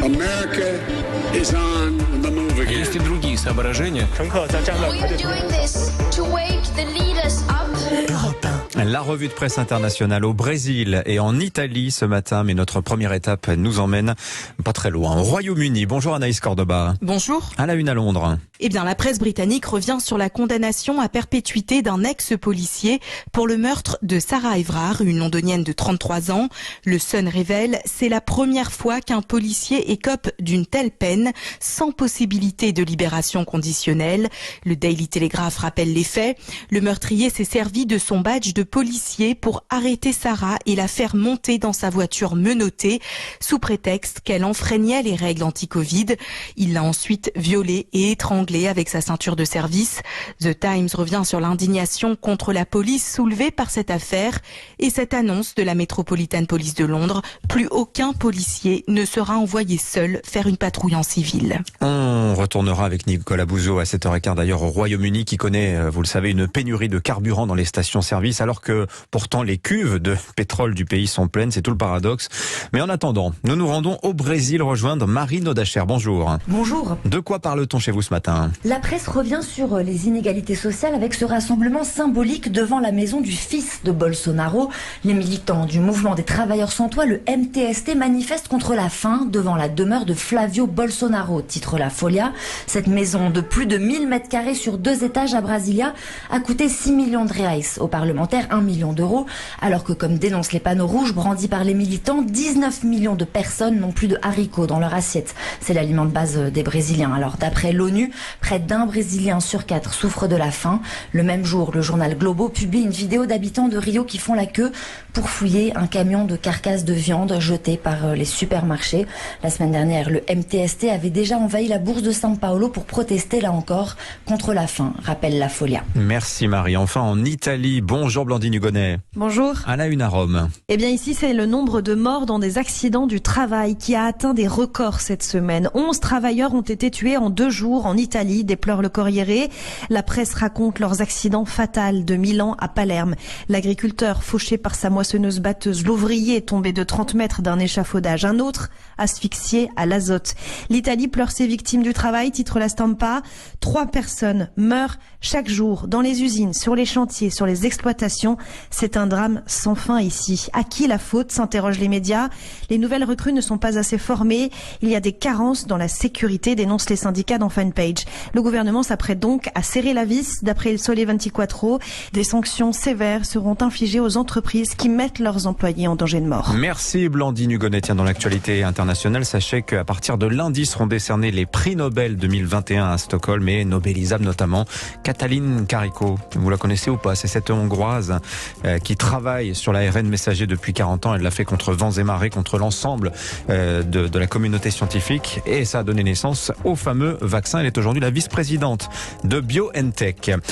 America is on the move again. Есть и другие соображения. We are doing this to wake the leaders up. La revue de presse internationale au Brésil et en Italie ce matin, mais notre première étape nous emmène pas très loin, au Royaume-Uni. Bonjour Anaïs Cordoba. Bonjour. À la une à Londres. Eh bien, la presse britannique revient sur la condamnation à perpétuité d'un ex-policier pour le meurtre de Sarah Everard, une londonienne de 33 ans. Le Sun révèle, c'est la première fois qu'un policier écope d'une telle peine, sans possibilité de libération conditionnelle. Le Daily Telegraph rappelle les faits. Le meurtrier s'est servi de son badge de policier pour arrêter Sarah et la faire monter dans sa voiture menottée, sous prétexte qu'elle enfreignait les règles anti-Covid. Il l'a ensuite violée et étranglée avec sa ceinture de service. The Times revient sur l'indignation contre la police soulevée par cette affaire et cette annonce de la Metropolitan Police de Londres. Plus aucun policier ne sera envoyé seul faire une patrouille en civil. On retournera avec Nicolas Bouzou à 7h15 d'ailleurs au Royaume-Uni qui connaît, vous le savez, une pénurie de carburant dans les stations-service alors que pourtant les cuves de pétrole du pays sont pleines, c'est tout le paradoxe. Mais en attendant, nous nous rendons au Brésil rejoindre Marine Audacher. Bonjour. Bonjour. De quoi parle-t-on chez vous ce matin ? La presse revient sur les inégalités sociales avec ce rassemblement symbolique devant la maison du fils de Bolsonaro. Les militants du mouvement des travailleurs sans toit, le MTST, manifestent contre la faim devant la demeure de Flavio Bolsonaro, titre La Folha. Cette maison de plus de 1000 mètres carrés sur 2 étages à Brasilia a coûté 6 millions de reais, aux parlementaires 1 million d'euros, alors que comme dénoncent les panneaux rouges brandis par les militants, 19 millions de personnes n'ont plus de haricots dans leur assiette. C'est l'aliment de base des Brésiliens. Alors d'après l'ONU, près d'1 Brésilien sur 4 souffre de la faim. Le même jour, le journal Globo publie une vidéo d'habitants de Rio qui font la queue pour fouiller un camion de carcasses de viande jeté par les supermarchés. La semaine dernière, le MTST avait déjà envahi la bourse de São Paulo pour protester là encore contre la faim, rappelle La Folha. Merci Marie. Enfin en Italie, bonjour Blandine Hugonnet. Bonjour. À la une à Rome. Eh bien ici, c'est le nombre de morts dans des accidents du travail qui a atteint des records cette semaine. 11 travailleurs ont été tués en 2 jours en Italie, déplore le Corriere. La presse raconte leurs accidents fatals de Milan à Palerme. L'agriculteur fauché par sa moissonneuse-batteuse, l'ouvrier tombé de 30 mètres d'un échafaudage, un autre asphyxié à l'azote. L'Italie pleure ses victimes du travail, titre La Stampa. 3 personnes meurent chaque jour dans les usines, sur les chantiers, sur les exploitations. C'est un drame sans fin ici. À qui la faute, s'interrogent les médias. Les nouvelles recrues ne sont pas assez formées. Il y a des carences dans la sécurité, dénoncent les syndicats dans Fanpage. Le gouvernement s'apprête donc à serrer la vis. D'après le Sole 24, des sanctions sévères seront infligées aux entreprises qui mettent leurs employés en danger de mort. Merci Blandine Hugonnet. Tiens, dans l'actualité internationale, sachez qu'à partir de lundi seront décernés les prix Nobel 2021 à Stockholm et nobelisables notamment Katalin Karikó. Vous la connaissez ou pas ? C'est cette Hongroise qui travaille sur l'ARN messager depuis 40 ans. Elle l'a fait contre vents et marées, contre l'ensemble de la communauté scientifique et ça a donné naissance au fameux vaccin. Elle est aujourd'hui la vice-présidente de BioNTech.